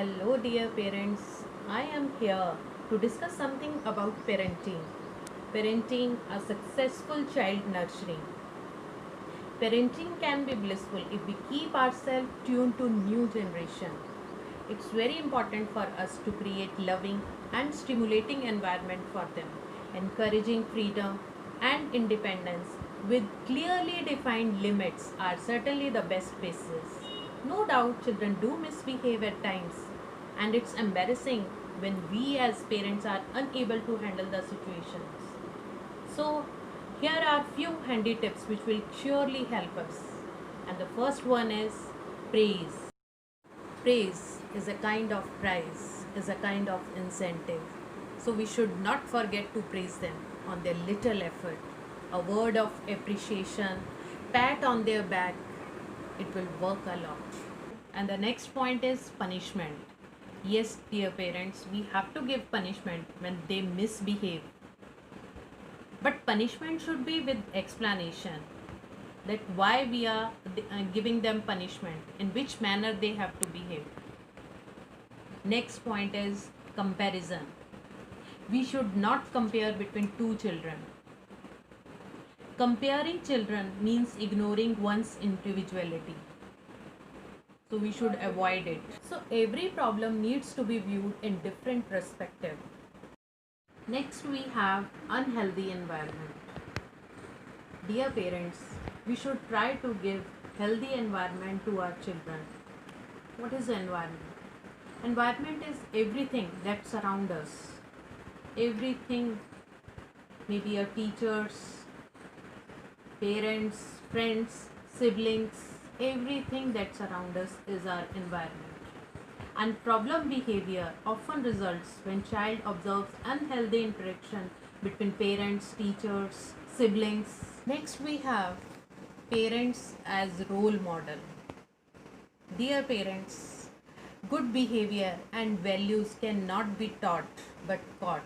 Hello, dear parents. I am here to discuss something about parenting. Parenting a successful child nurturing. Parenting can be blissful if we keep ourselves tuned to new generation. It's very important for us to create loving and stimulating environment for them, encouraging freedom and independence with clearly defined limits are certainly the best places. No doubt children do misbehave at times, and it's embarrassing when we as parents are unable to handle the situations. So, here are few handy tips which will surely help us. And the first one is praise. Praise is a kind of prize, is a kind of incentive. So we should not forget to praise them on their little effort. A word of appreciation, pat on their back, it will work a lot. And the next point is punishment. Yes, dear parents, we have to give punishment when they misbehave. But punishment should be with explanation that why we are giving them punishment, in which manner they have to behave. Next point is comparison. We should not compare between two children. Comparing children means ignoring one's individuality. So we should avoid it. So every problem needs to be viewed in different perspective. Next we have unhealthy environment. Dear parents, we should try to give healthy environment to our children. What is environment? Environment is everything that surrounds us. Everything, maybe our teachers, parents, friends, siblings, everything that surrounds us is our environment. And problem behavior often results when child observes unhealthy interaction between parents, teachers, siblings. Next we have parents as role model. Dear parents, good behavior and values cannot be taught but caught.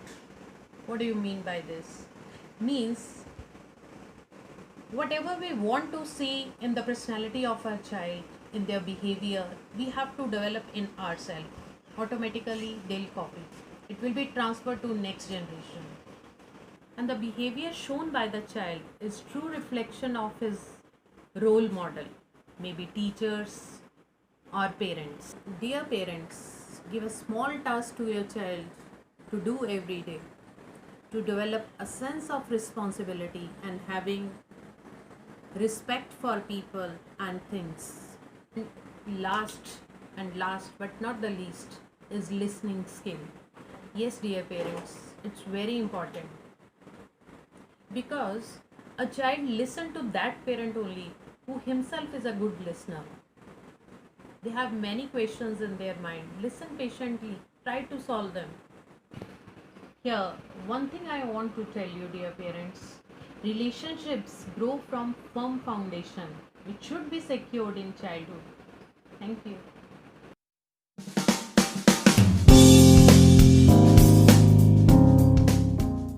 What do you mean by this? Means whatever we want to see in the personality of our child, in their behavior, we have to develop in ourselves. Automatically they'll copy. It will be transferred to next generation. And the behavior shown by the child is true reflection of his role model, maybe teachers or parents. Dear parents, give a small task to your child to do every day to develop a sense of responsibility and having respect for people and things. Last and last but not the least is listening skill. Yes, dear parents, it's very important because a child listen to that parent only who himself is a good listener. They have many questions in their mind. Listen patiently, try to solve them. Here, one thing I want to tell you, dear parents, relationships grow from firm foundation which should be secured in childhood. Thank you.